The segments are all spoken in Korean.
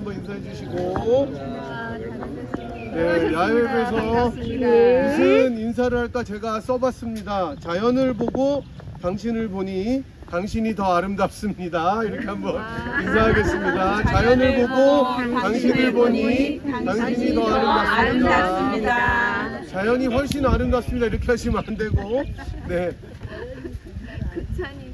한번 인사해 주시고. 네, 야외에서 무슨 인사를 할까 제가 써봤습니다. 자연을 보고 당신을 보니 당신이 더 아름답습니다. 이렇게 한번 인사하겠습니다. 자연을 보고 당신을 보니 당신이 더 아름답습니다. 자연이 훨씬 아름답습니다. 이렇게 하시면 안 되고. 네.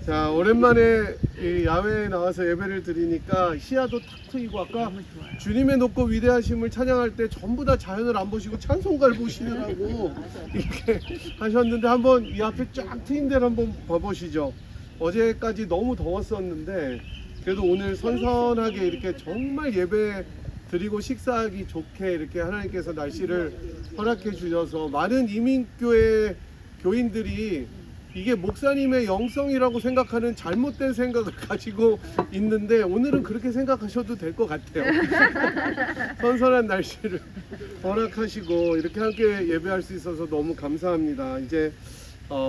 자, 오랜만에 이 야외에 나와서 예배를 드리니까 시야도 탁 트이고, 아까 주님의 높고 위대하심을 찬양할 때 전부 다 자연을 안 보시고 찬송가를 보시느라고 이렇게 하셨는데, 한번 이 앞에 쫙 트인 데를 한번 봐보시죠. 어제까지 너무 더웠었는데 그래도 오늘 선선하게 이렇게 정말 예배 드리고 식사하기 좋게 이렇게 하나님께서 날씨를 허락해 주셔서 많은 이민교회 교인들이 이게 목사님의 영성이라고 생각하는 잘못된 생각을 가지고 있는데, 오늘은 그렇게 생각하셔도 될 것 같아요. 선선한 날씨를 허락하시고 이렇게 함께 예배할 수 있어서 너무 감사합니다. 이제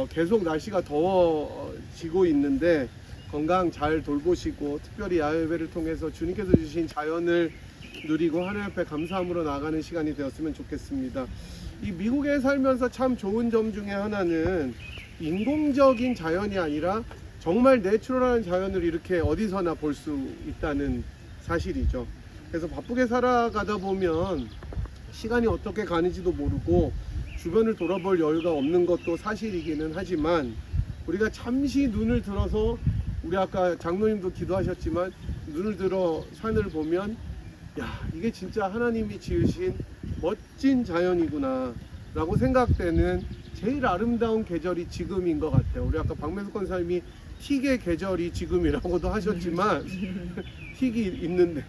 계속 날씨가 더워지고 있는데 건강 잘 돌보시고, 특별히 야외 예배를 통해서 주님께서 주신 자연을 누리고 하나님 앞에 감사함으로 나가는 시간이 되었으면 좋겠습니다. 이 미국에 살면서 참 좋은 점 중에 하나는 인공적인 자연이 아니라 정말 내추럴한 자연을 이렇게 어디서나 볼 수 있다는 사실이죠. 그래서 바쁘게 살아가다 보면 시간이 어떻게 가는지도 모르고 주변을 돌아볼 여유가 없는 것도 사실이기는 하지만, 우리가 잠시 눈을 들어서, 우리 아까 장로님도 기도하셨지만 눈을 들어 산을 보면 야, 이게 진짜 하나님이 지으신 멋진 자연이구나 라고 생각되는 제일 아름다운 계절이 지금인 것 같아요. 우리 아까 박매숙 권사님이 틱의 계절이 지금이라고도 하셨지만 틱이 있는데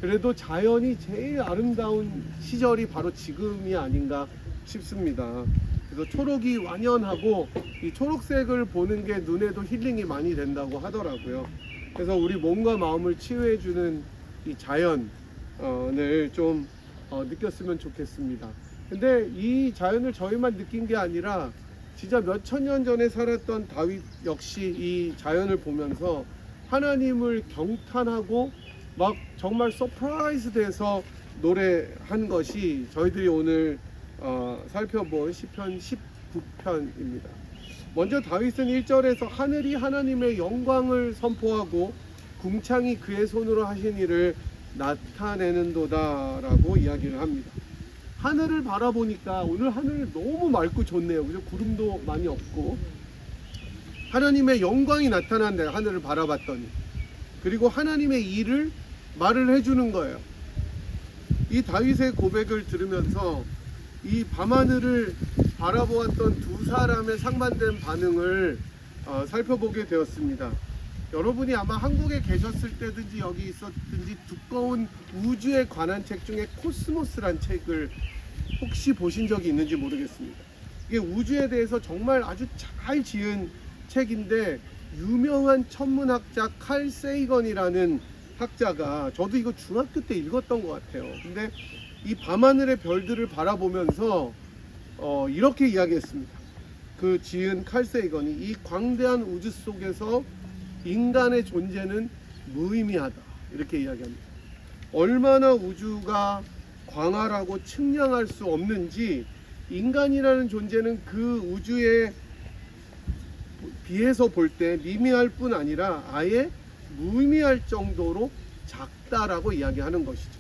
그래도 자연이 제일 아름다운 시절이 바로 지금이 아닌가 싶습니다. 그래서 초록이 완연하고 이 초록색을 보는 게 눈에도 힐링이 많이 된다고 하더라고요. 그래서 우리 몸과 마음을 치유해주는 이 자연을 좀 느꼈으면 좋겠습니다. 근데 이 자연을 저희만 느낀 게 아니라 진짜 몇 천 년 전에 살았던 다윗 역시 이 자연을 보면서 하나님을 경탄하고 막 정말 서프라이즈 돼서 노래한 것이 저희들이 오늘 살펴볼 시편 19편입니다. 먼저 다윗은 1절에서 하늘이 하나님의 영광을 선포하고 궁창이 그의 손으로 하신 일을 나타내는도다 라고 이야기를 합니다. 하늘을 바라보니까 오늘 하늘 너무 맑고 좋네요. 그죠? 구름도 많이 없고 하나님의 영광이 나타난다. 하늘을 바라봤더니. 그리고 하나님의 일을 말을 해주는 거예요. 이 다윗의 고백을 들으면서 이 밤하늘을 바라보았던 두 사람의 상반된 반응을 살펴보게 되었습니다. 여러분이 아마 한국에 계셨을 때든지 여기 있었든지 두꺼운 우주에 관한 책 중에 코스모스란 책을 혹시 보신 적이 있는지 모르겠습니다. 이게 우주에 대해서 정말 아주 잘 지은 책인데, 유명한 천문학자 칼 세이건이라는 학자가, 저도 이거 중학교 때 읽었던 것 같아요. 근데 이 밤하늘의 별들을 바라보면서 이렇게 이야기했습니다. 그 지은 칼 세이건이 이 광대한 우주 속에서 인간의 존재는 무의미하다 이렇게 이야기합니다. 얼마나 우주가 광활하고 측량할 수 없는지 인간이라는 존재는 그 우주에 비해서 볼 때 미미할 뿐 아니라 아예 무의미할 정도로 작다라고 이야기하는 것이죠.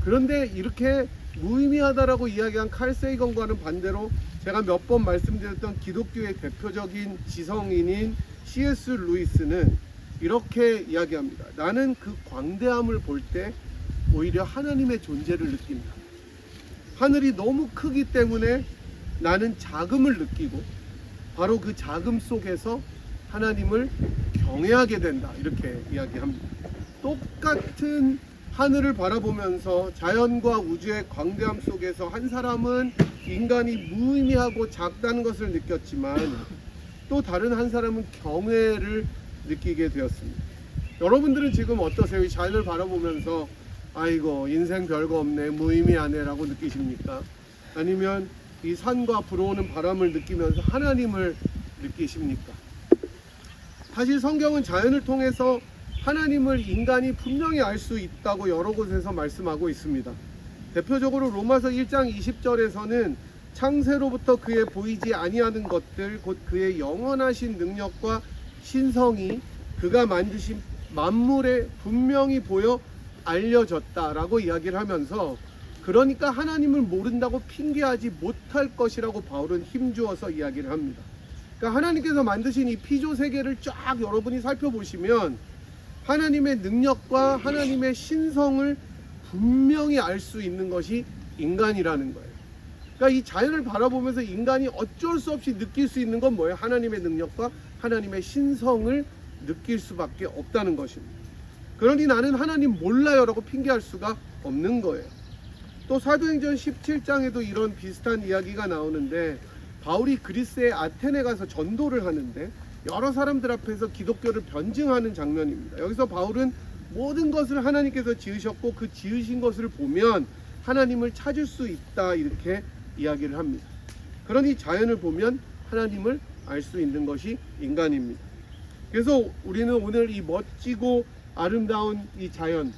그런데 이렇게 무의미하다라고 이야기한 칼 세이건과는 반대로 제가 몇 번 말씀드렸던 기독교의 대표적인 지성인인 C.S. 루이스는 이렇게 이야기합니다. 나는 그 광대함을 볼 때 오히려 하나님의 존재를 느낀다. 하늘이 너무 크기 때문에 나는 작음을 느끼고 바로 그 작음 속에서 하나님을 경외하게 된다. 이렇게 이야기합니다. 똑같은 하늘을 바라보면서 자연과 우주의 광대함 속에서 한 사람은 인간이 무의미하고 작다는 것을 느꼈지만 또 다른 한 사람은 경외를 느끼게 되었습니다. 여러분들은 지금 어떠세요? 이 자연을 바라보면서 아이고 인생 별거 없네, 무의미하네 라고 느끼십니까? 아니면 이 산과 불어오는 바람을 느끼면서 하나님을 느끼십니까? 사실 성경은 자연을 통해서 하나님을 인간이 분명히 알 수 있다고 여러 곳에서 말씀하고 있습니다. 대표적으로 로마서 1장 20절에서는 창세로부터 그의 보이지 아니하는 것들 곧 그의 영원하신 능력과 신성이 그가 만드신 만물에 분명히 보여 알려졌다라고 이야기를 하면서, 그러니까 하나님을 모른다고 핑계하지 못할 것이라고 바울은 힘주어서 이야기를 합니다. 그러니까 하나님께서 만드신 이 피조 세계를 쫙 여러분이 살펴보시면 하나님의 능력과 하나님의 신성을 분명히 알 수 있는 것이 인간이라는 거예요. 그러니까 이 자연을 바라보면서 인간이 어쩔 수 없이 느낄 수 있는 건 뭐예요? 하나님의 능력과 하나님의 신성을 느낄 수밖에 없다는 것입니다. 그러니 나는 하나님 몰라요 라고 핑계할 수가 없는 거예요. 또 사도행전 17장에도 이런 비슷한 이야기가 나오는데, 바울이 그리스의 아테네 가서 전도를 하는데 여러 사람들 앞에서 기독교를 변증하는 장면입니다. 여기서 바울은 모든 것을 하나님께서 지으셨고 그 지으신 것을 보면 하나님을 찾을 수 있다 이렇게 이야기를 합니다. 그러니 자연을 보면 하나님을 알 수 있는 것이 인간입니다. 그래서 우리는 오늘 이 멋지고 아름다운 이 자연,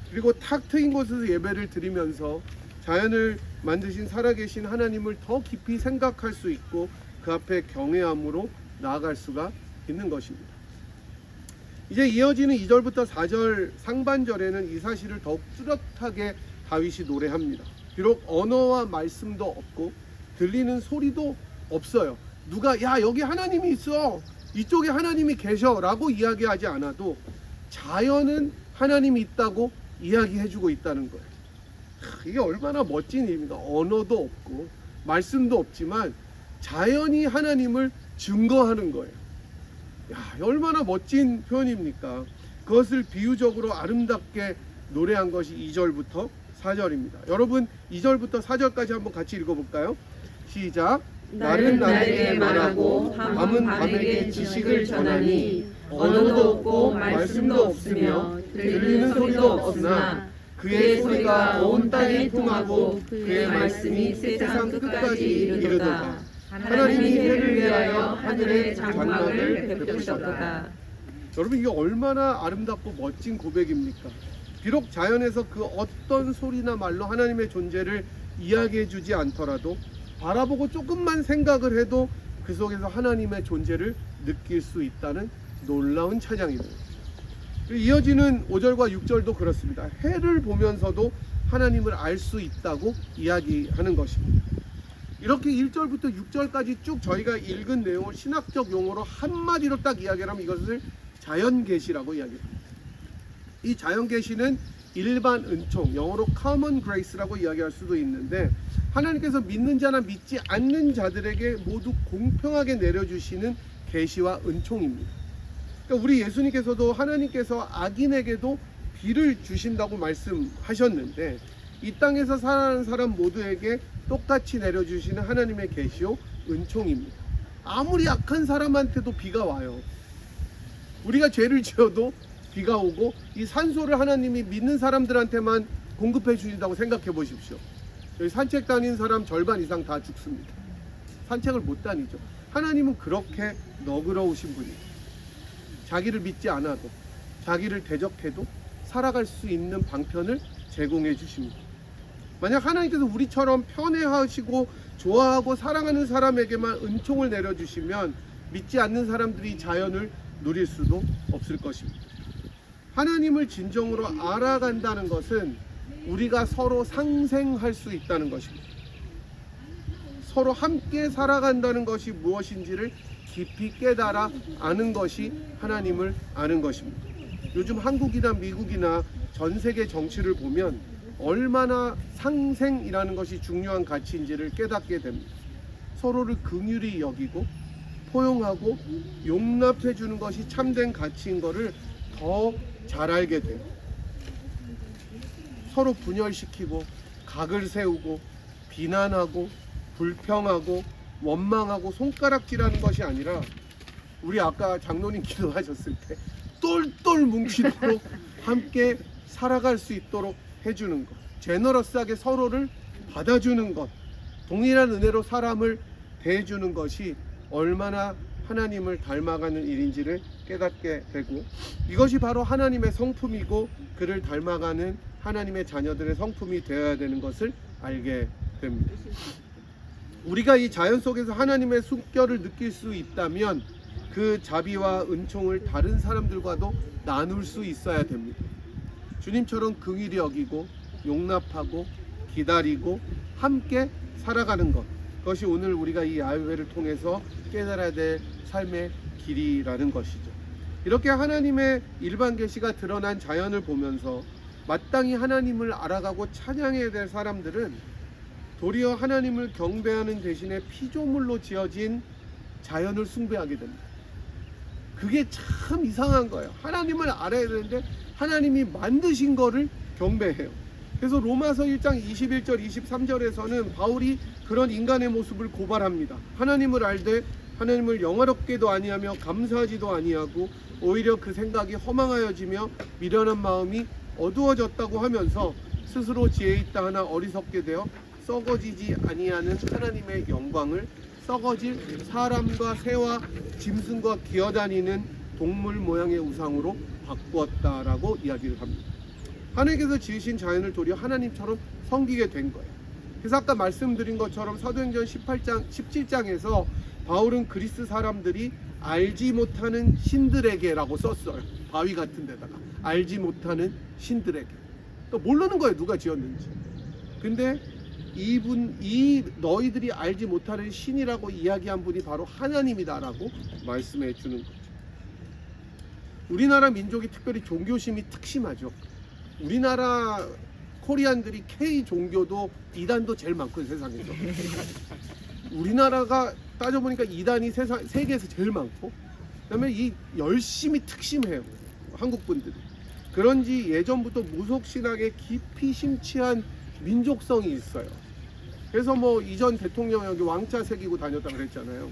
그리고 탁 트인 곳에서 예배를 드리면서 자연을 만드신 살아계신 하나님을 더 깊이 생각할 수 있고 그 앞에 경외함으로 나아갈 수가 있는 것입니다. 이제 이어지는 2절부터 4절 상반절에는 이 사실을 더욱 뚜렷하게 다윗이 노래합니다. 비록 언어와 말씀도 없고 들리는 소리도 없어요. 누가 야 여기 하나님이 있어, 이쪽에 하나님이 계셔 라고 이야기하지 않아도 자연은 하나님이 있다고 이야기해주고 있다는 거예요. 이게 얼마나 멋진 일입니까? 언어도 없고 말씀도 없지만 자연이 하나님을 증거하는 거예요. 야, 얼마나 멋진 표현입니까? 그것을 비유적으로 아름답게 노래한 것이 2절부터 4절입니다. 여러분 2절부터 4절까지 한번 같이 읽어볼까요? 시작. 날은 날에게 말하고 밤은 밤에게 지식을 전하니 언어도 없고 말씀도 없으며 들리는 소리도 없으나 그의 소리가 온 땅에 통하고 그의 말씀이 세상 끝까지 이르도다. 하나님이 해를 위하여 하늘의 장막을 베푸셨도다. 여러분 이게 얼마나 아름답고 멋진 고백입니까? 비록 자연에서 그 어떤 소리나 말로 하나님의 존재를 이야기해 주지 않더라도 바라보고 조금만 생각을 해도 그 속에서 하나님의 존재를 느낄 수 있다는 놀라운 찬양입니다. 이어지는 5절과 6절도 그렇습니다. 해를 보면서도 하나님을 알 수 있다고 이야기하는 것입니다. 이렇게 1절부터 6절까지 쭉 저희가 읽은 내용을 신학적 용어로 한마디로 딱 이야기를 하면 이것을 자연계시라고 이야기합니다. 이 자연계시는 일반 은총, 영어로 common grace라고 이야기할 수도 있는데, 하나님께서 믿는 자나 믿지 않는 자들에게 모두 공평하게 내려주시는 계시와 은총입니다. 그러니까 우리 예수님께서도 하나님께서 악인에게도 비를 주신다고 말씀하셨는데, 이 땅에서 살아가는 사람 모두에게 똑같이 내려주시는 하나님의 계시요 은총입니다. 아무리 악한 사람한테도 비가 와요. 우리가 죄를 지어도 비가 오고, 이 산소를 하나님이 믿는 사람들한테만 공급해 주신다고 생각해 보십시오. 여기 산책 다니는 사람 절반 이상 다 죽습니다. 산책을 못 다니죠. 하나님은 그렇게 너그러우신 분이에요. 자기를 믿지 않아도, 자기를 대적해도 살아갈 수 있는 방편을 제공해 주십니다. 만약 하나님께서 우리처럼 편애하시고 좋아하고 사랑하는 사람에게만 은총을 내려주시면 믿지 않는 사람들이 자연을 누릴 수도 없을 것입니다. 하나님을 진정으로 알아간다는 것은 우리가 서로 상생할 수 있다는 것입니다. 서로 함께 살아간다는 것이 무엇인지를 깊이 깨달아 아는 것이 하나님을 아는 것입니다. 요즘 한국이나 미국이나 전 세계 정치를 보면 얼마나 상생이라는 것이 중요한 가치인지를 깨닫게 됩니다. 서로를 긍휼히 여기고 포용하고 용납해 주는 것이 참된 가치인 것을 더 잘 알게 돼요. 서로 분열시키고 각을 세우고 비난하고 불평하고 원망하고 손가락질하는 것이 아니라, 우리 아까 장로님 기도하셨을 때 똘똘 뭉치도록 함께 살아갈 수 있도록 해주는 것, 제너러스하게 서로를 받아주는 것, 동일한 은혜로 사람을 대해주는 것이 얼마나 하나님을 닮아가는 일인지를 깨닫게 되고, 이것이 바로 하나님의 성품이고 그를 닮아가는 하나님의 자녀들의 성품이 되어야 되는 것을 알게 됩니다. 우리가 이 자연 속에서 하나님의 숨결을 느낄 수 있다면 그 자비와 은총을 다른 사람들과도 나눌 수 있어야 됩니다. 주님처럼 긍휼히 여기고 용납하고 기다리고 함께 살아가는 것, 그것이 오늘 우리가 이 야훼를 통해서 깨달아야 될 삶의 길이라는 것이죠. 이렇게 하나님의 일반 계시가 드러난 자연을 보면서 마땅히 하나님을 알아가고 찬양해야 될 사람들은 도리어 하나님을 경배하는 대신에 피조물로 지어진 자연을 숭배하게 됩니다. 그게 참 이상한 거예요. 하나님을 알아야 되는데 하나님이 만드신 거를 경배해요. 그래서 로마서 1장 21절 23절에서는 바울이 그런 인간의 모습을 고발합니다. 하나님을 알되 하나님을 영화롭게도 아니하며 감사하지도 아니하고 오히려 그 생각이 허망하여지며 미련한 마음이 어두워졌다고 하면서 스스로 지혜 있다 하나 어리석게 되어 썩어지지 아니하는 하나님의 영광을 썩어질 사람과 새와 짐승과 기어다니는 동물 모양의 우상으로 바꾸었다라고 이야기를 합니다. 하나님께서 지으신 자연을 도리어 하나님처럼 섬기게 된 거예요. 그래서 아까 말씀드린 것처럼 사도행전 17장에서 바울은 그리스 사람들이 알지 못하는 신들에게라고 썼어요. 바위 같은 데다가 알지 못하는 신들에게. 또 모르는 거예요, 누가 지었는지. 근데 이 너희들이 알지 못하는 신이라고 이야기한 분이 바로 하나님이다라고 말씀해 주는 거죠. 우리나라 민족이 특별히 종교심이 특심하죠. 우리나라 코리안들이 K 종교도 이단도 제일 많거든요, 세상에서. 우리나라가 따져보니까 이단이 세계에서 제일 많고, 그다음에 이 열심히 특심해요, 한국 분들이. 그런지 예전부터 무속신학에 깊이 심취한 민족성이 있어요. 그래서 뭐 이전 대통령 여기 왕자 새기고 다녔다 그랬잖아요.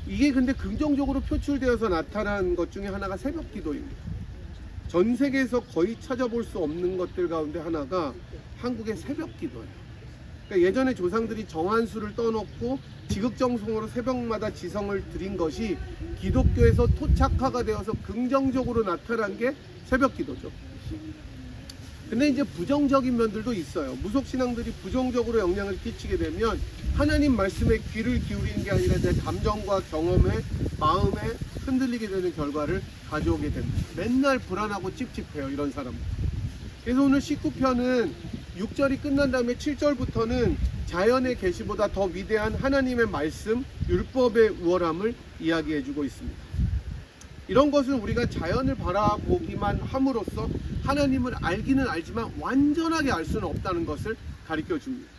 이게 근데 긍정적으로 표출되어서 나타난 것 중에 하나가 새벽 기도입니다. 전 세계에서 거의 찾아볼 수 없는 것들 가운데 하나가 한국의 새벽 기도예요. 그러니까 예전에 조상들이 정한수를 떠놓고 지극정성으로 새벽마다 지성을 드린 것이 기독교에서 토착화가 되어서 긍정적으로 나타난 게 새벽 기도죠. 근데 이제 부정적인 면들도 있어요. 무속신앙들이 부정적으로 영향을 끼치게 되면 하나님 말씀에 귀를 기울이는 게 아니라 내 감정과 경험에, 마음에 흔들리게 되는 결과를 가져오게 됩니다. 맨날 불안하고 찝찝해요, 이런 사람들. 그래서 오늘 19편은 6절이 끝난 다음에 7절부터는 자연의 계시보다 더 위대한 하나님의 말씀, 율법의 우월함을 이야기해주고 있습니다. 이런 것은 우리가 자연을 바라보기만 함으로써 하나님을 알기는 알지만 완전하게 알 수는 없다는 것을 가르쳐 줍니다.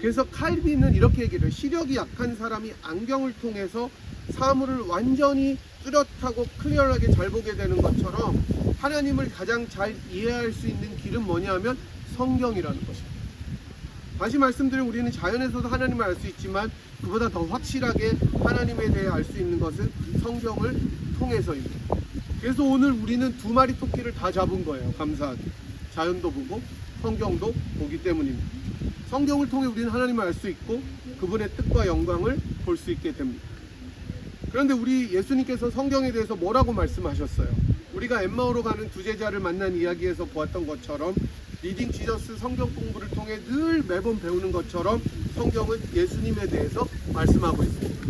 그래서 칼빈은 이렇게 얘기를 해요. 시력이 약한 사람이 안경을 통해서 사물을 완전히 뚜렷하고 클리어하게 잘 보게 되는 것처럼 하나님을 가장 잘 이해할 수 있는 길은 뭐냐 하면 성경이라는 것입니다. 다시 말씀드리면 우리는 자연에서도 하나님을 알 수 있지만 그보다 더 확실하게 하나님에 대해 알 수 있는 것은 성경을 통해서입니다. 그래서 오늘 우리는 두 마리 토끼를 다 잡은 거예요. 감사하게. 자연도 보고 성경도 보기 때문입니다. 성경을 통해 우리는 하나님을 알 수 있고 그분의 뜻과 영광을 볼 수 있게 됩니다. 그런데 우리 예수님께서 성경에 대해서 뭐라고 말씀하셨어요? 우리가 엠마오로 가는 두 제자를 만난 이야기에서 보았던 것처럼 리딩 지저스 성경 공부를 통해 늘 매번 배우는 것처럼 성경은 예수님에 대해서 말씀하고 있습니다.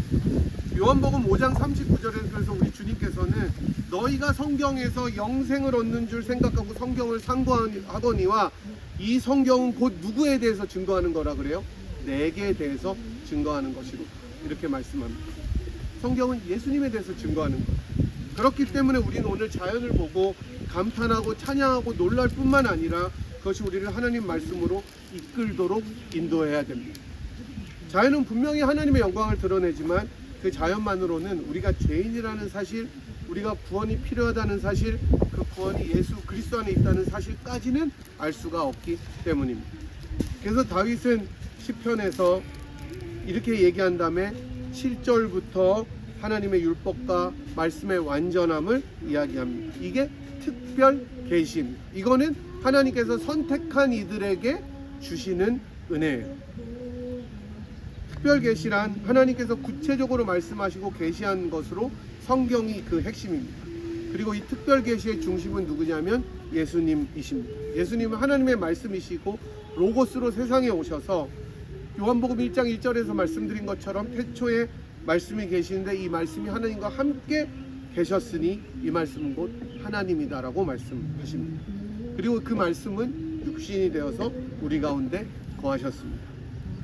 요한복음 5장 39절에서 그래서 우리 주님께서는 너희가 성경에서 영생을 얻는 줄 생각하고 성경을 상고하거니와 이 성경은 곧 누구에 대해서 증거하는 거라 그래요? 내게 대해서 증거하는 것이로 이렇게 말씀합니다. 성경은 예수님에 대해서 증거하는 거예요. 그렇기 때문에 우리는 오늘 자연을 보고 감탄하고 찬양하고 놀랄 뿐만 아니라 그것이 우리를 하나님 말씀으로 이끌도록 인도해야 됩니다. 자연은 분명히 하나님의 영광을 드러내지만 그 자연만으로는 우리가 죄인이라는 사실, 우리가 구원이 필요하다는 사실, 그 구원이 예수 그리스도 안에 있다는 사실까지는 알 수가 없기 때문입니다. 그래서 다윗은 시편에서 이렇게 얘기한 다음에 7절부터 하나님의 율법과 말씀의 완전함을 이야기합니다. 이게 특별 계시입니다. 이거는 하나님께서 선택한 이들에게 주시는 은혜예요. 특별 계시란 하나님께서 구체적으로 말씀하시고 계시한 것으로 성경이 그 핵심입니다. 그리고 이 특별 계시의 중심은 누구냐면 예수님이십니다. 예수님은 하나님의 말씀이시고 로고스로 세상에 오셔서 요한복음 1장 1절에서 말씀드린 것처럼 태초에 말씀이 계시는데 이 말씀이 하나님과 함께 계셨으니 이 말씀은 곧 하나님이다라고 말씀하십니다. 그리고 그 말씀은 육신이 되어서 우리 가운데 거하셨습니다.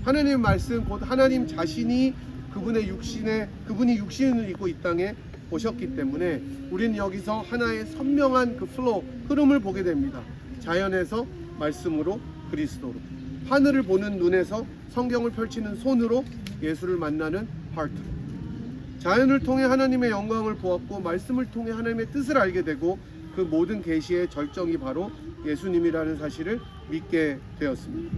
하나님의 말씀 곧 하나님 자신이 그분이 육신을 입고 이 땅에 오셨기 때문에 우리는 여기서 하나의 선명한 그 플로우, 흐름을 보게 됩니다. 자연에서 말씀으로 그리스도로, 하늘을 보는 눈에서 성경을 펼치는 손으로 예수를 만나는 하트로, 자연을 통해 하나님의 영광을 보았고 말씀을 통해 하나님의 뜻을 알게 되고 그 모든 계시의 절정이 바로 예수님이라는 사실을 믿게 되었습니다.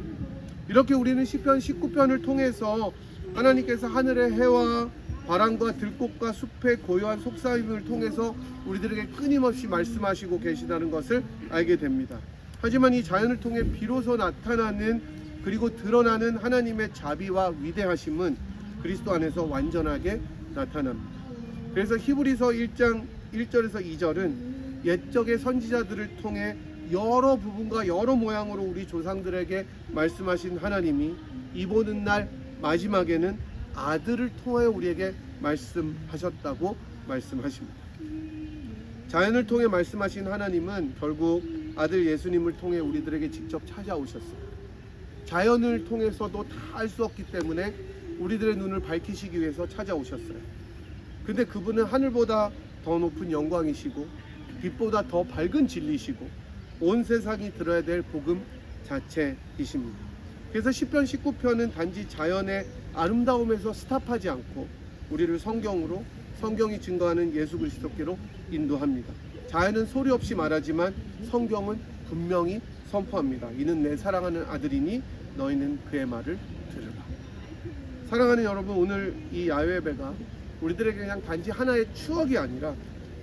이렇게 우리는 시편 19편을 통해서 하나님께서 하늘의 해와 바람과 들꽃과 숲의 고요한 속삭임을 통해서 우리들에게 끊임없이 말씀하시고 계시다는 것을 알게 됩니다. 하지만 이 자연을 통해 비로소 나타나는 그리고 드러나는 하나님의 자비와 위대하심은 그리스도 안에서 완전하게 나타납니다. 그래서 히브리서 1장 1절에서 2절은 옛적의 선지자들을 통해 여러 부분과 여러 모양으로 우리 조상들에게 말씀하신 하나님이 이보는 날 마지막에는 아들을 통하여 우리에게 말씀하셨다고 말씀하십니다. 자연을 통해 말씀하신 하나님은 결국 아들 예수님을 통해 우리들에게 직접 찾아오셨어요. 자연을 통해서도 다 알 수 없기 때문에 우리들의 눈을 밝히시기 위해서 찾아오셨어요. 근데 그분은 하늘보다 더 높은 영광이시고 빛보다 더 밝은 진리시고 온 세상이 들어야 될 복음 자체이십니다. 그래서 시편 19편은 단지 자연의 아름다움에서 스탑하지 않고 우리를 성경으로, 성경이 증거하는 예수 그리스도께로 인도합니다. 자연은 소리 없이 말하지만 성경은 분명히 선포합니다. 이는 내 사랑하는 아들이니 너희는 그의 말을 들으라. 사랑하는 여러분, 오늘 이 야외 예배가 우리들에게 그냥 단지 하나의 추억이 아니라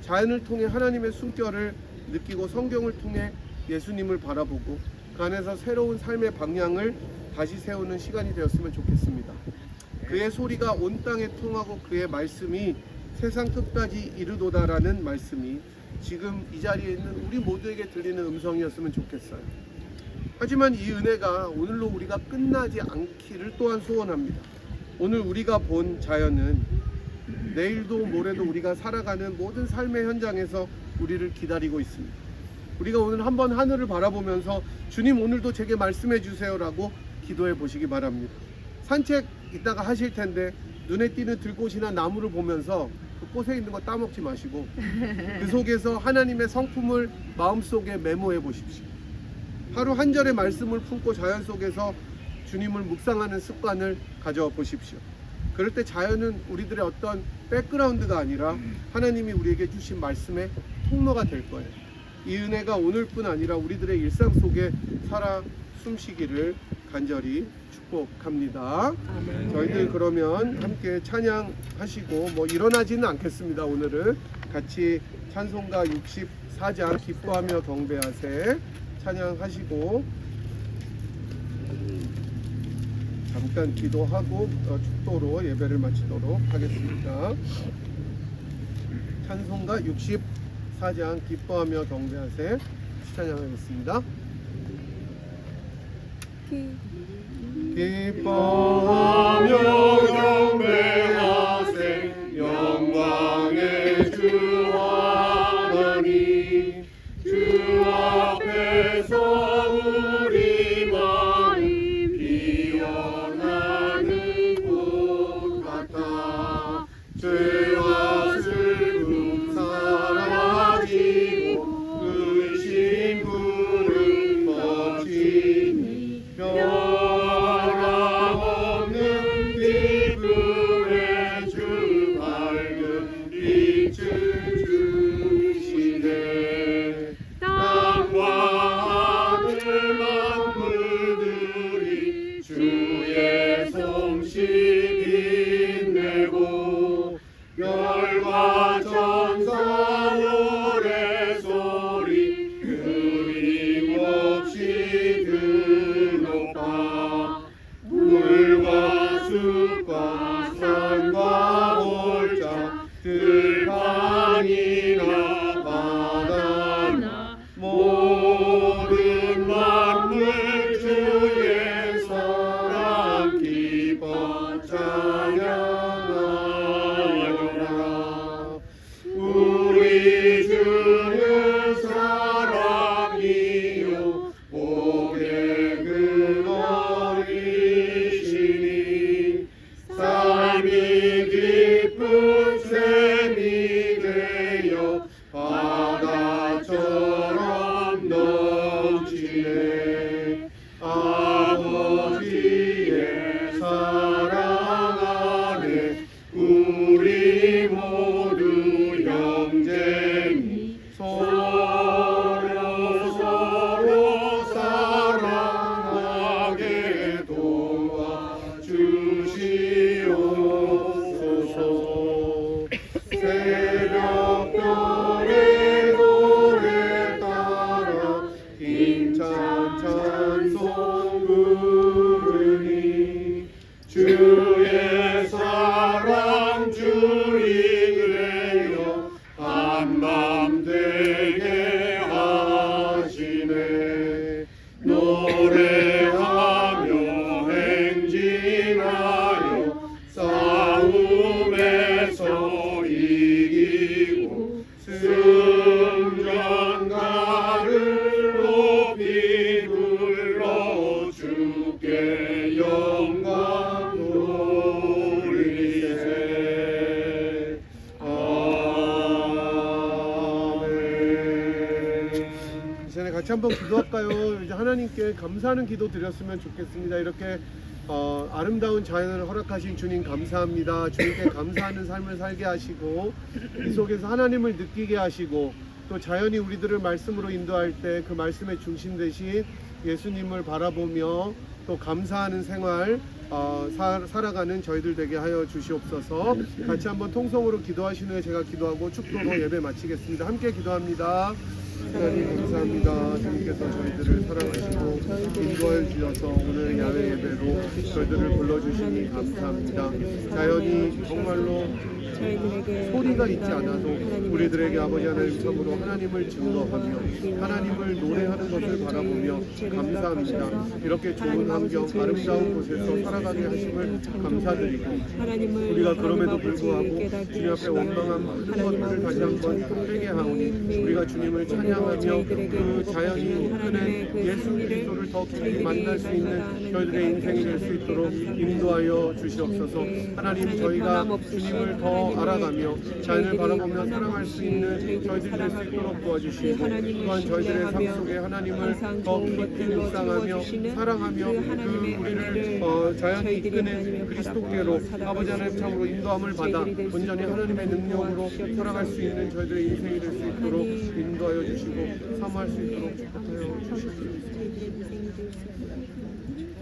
자연을 통해 하나님의 숨결을 느끼고 성경을 통해 예수님을 바라보고 그 안에서 새로운 삶의 방향을 다시 세우는 시간이 되었으면 좋겠습니다. 그의 소리가 온 땅에 통하고 그의 말씀이 세상 끝까지 이르도다라는 말씀이 지금 이 자리에 있는 우리 모두에게 들리는 음성이었으면 좋겠어요. 하지만 이 은혜가 오늘로 우리가 끝나지 않기를 또한 소원합니다. 오늘 우리가 본 자연은 내일도 모레도 우리가 살아가는 모든 삶의 현장에서 우리를 기다리고 있습니다. 우리가 오늘 한번 하늘을 바라보면서 주님 오늘도 제게 말씀해 주세요라고 기도해 보시기 바랍니다. 산책 이따가 하실 텐데 눈에 띄는 들꽃이나 나무를 보면서 그 꽃에 있는 거 따먹지 마시고 그 속에서 하나님의 성품을 마음속에 메모해 보십시오. 하루 한 절의 말씀을 품고 자연 속에서 주님을 묵상하는 습관을 가져 보십시오. 그럴 때 자연은 우리들의 어떤 백그라운드가 아니라 하나님이 우리에게 주신 말씀의 통로가 될 거예요. 이 은혜가 오늘뿐 아니라 우리들의 일상 속에 살아 숨쉬기를 간절히 축복합니다. 아멘. 저희들 그러면 함께 찬양하시고 일어나지는 않겠습니다. 오늘은 같이 찬송가 64장 기뻐하며 경배하세 찬양하시고 잠깐 기도하고 축도로 예배를 마치도록 하겠습니다. 찬송가 64장 기뻐하며 경배하세 찬양하겠습니다. 기뻐하며 경배하세 영광의 주 하나님 주 앞에서 우리 마음 피어나는 꽃 같아 죄와 슬픔 사라지고 의심 불을 거치니 변함없는 기쁨의 주 밝은 빛을 주시네 땅과 하늘만 힘찬 찬송 부르니 주의 사랑 주인 되어 한밤 되게 하시네. 노래하며 행진하여 싸움에서 이기고 승전가를 높이 불러 주께 영광 돌리세. 아멘. 이제 같이 한번 기도할까요? 이제 하나님께 감사하는 기도 드렸으면 좋겠습니다. 이렇게 아름다운 자연을 허락하신 주님 감사합니다. 주님께 감사하는 삶을 살게 하시고 이 속에서 하나님을 느끼게 하시고 또 자연이 우리들을 말씀으로 인도할 때 그 말씀의 중심 대신 예수님을 바라보며 또 감사하는 생활 살아가는 저희들 되게 하여 주시옵소서. 같이 한번 통성으로 기도하신 후에 제가 기도하고 축도로 예배 마치겠습니다. 함께 기도합니다. 하나님 감사합니다. 주님께서 저희들을 사랑하시고 인도하여 주셔서 오늘 야외 예배로 저희들을 불러주시니 감사합니다. 자연이 정말로 소리가 있지 않아도 우리들에게 아버지 하나님 참으로 하나님을 증거하며 하나님을 노래하는 것을 바라보며 감사합니다. 이렇게 좋은 환경 아름다운 곳에서 살아가게 하심을 감사드리고 우리가 그럼에도 불구하고 주님 앞에 원망한 모든 것들을 다시 한번 회개하오니 우리가 주님을 찬양하며 그 자연이 이끄는 예수 그리스도를 더 깊이 만날 수 있는 저희들의 인생이 될 수 있도록 인도하여 주시옵소서. 하나님 저희가 주님을 더 알아가며 자연을 바라보며 사랑할 수 있는 저희들이 될 수 있도록 도와주시고 또한 저희들의 삶 속에 하나님을 더 깊이 묵상하며 사랑하며 그 우리를 자연이 이끄는 그리스도께로 아버지 하나님 참으로 인도함을 받아 온전히 하나님의 능력으로 살아갈 수 있는 저희들의 인생이 될 수 있도록 인도하여 주시고 사모할 수 있도록 축복하여 주시옵소서.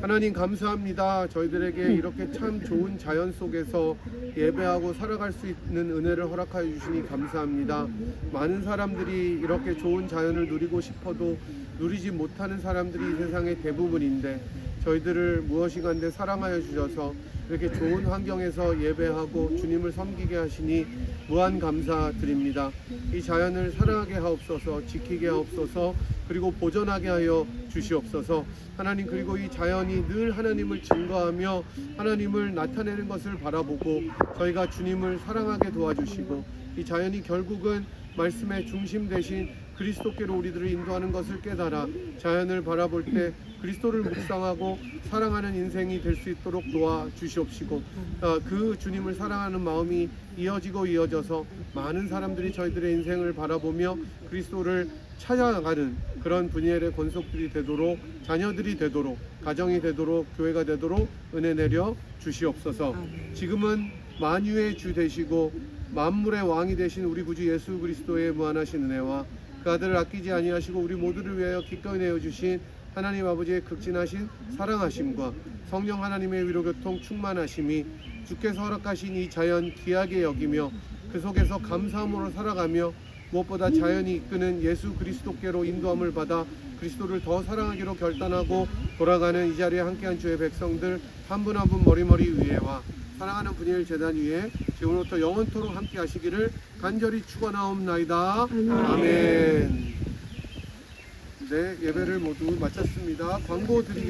하나님 감사합니다. 저희들에게 이렇게 참 좋은 자연 속에서 예배하고 살아갈 수 있는 은혜를 허락하여 주시니 감사합니다. 많은 사람들이 이렇게 좋은 자연을 누리고 싶어도 누리지 못하는 사람들이 이 세상의 대부분인데 저희들을 무엇이간데 사랑하여 주셔서 이렇게 좋은 환경에서 예배하고 주님을 섬기게 하시니 무한 감사드립니다. 이 자연을 사랑하게 하옵소서, 지키게 하옵소서, 그리고 보존하게 하여 주시옵소서. 하나님 그리고 이 자연이 늘 하나님을 증거하며 하나님을 나타내는 것을 바라보고 저희가 주님을 사랑하게 도와주시고 이 자연이 결국은 말씀의 중심 대신 그리스도께로 우리들을 인도하는 것을 깨달아 자연을 바라볼 때 그리스도를 묵상하고 사랑하는 인생이 될 수 있도록 도와주시옵시고 그 주님을 사랑하는 마음이 이어져서 많은 사람들이 저희들의 인생을 바라보며 그리스도를 찾아가는 그런 분야의 권속들이 되도록 자녀들이 되도록 가정이 되도록 교회가 되도록 은혜 내려 주시옵소서. 지금은 만유의 주 되시고 만물의 왕이 되신 우리 구주 예수 그리스도의 무한하신 은혜와 그 아들을 아끼지 아니하시고 우리 모두를 위하여 기꺼이 내어주신 하나님 아버지의 극진하신 사랑하심과 성령 하나님의 위로교통 충만하심이 주께서 허락하신 이 자연 귀하게 여기며 그 속에서 감사함으로 살아가며 무엇보다 자연이 이끄는 예수 그리스도께로 인도함을 받아 그리스도를 더 사랑하기로 결단하고 돌아가는 이 자리에 함께한 주의 백성들 한 분 한 분 머리머리 위에와 사랑하는 분이엘 재단 위에 지금부터 영원토록 함께 하시기를 간절히 축원하옵나이다. 아멘. 네, 예배를 모두 마쳤습니다. 광고 드리겠습니다.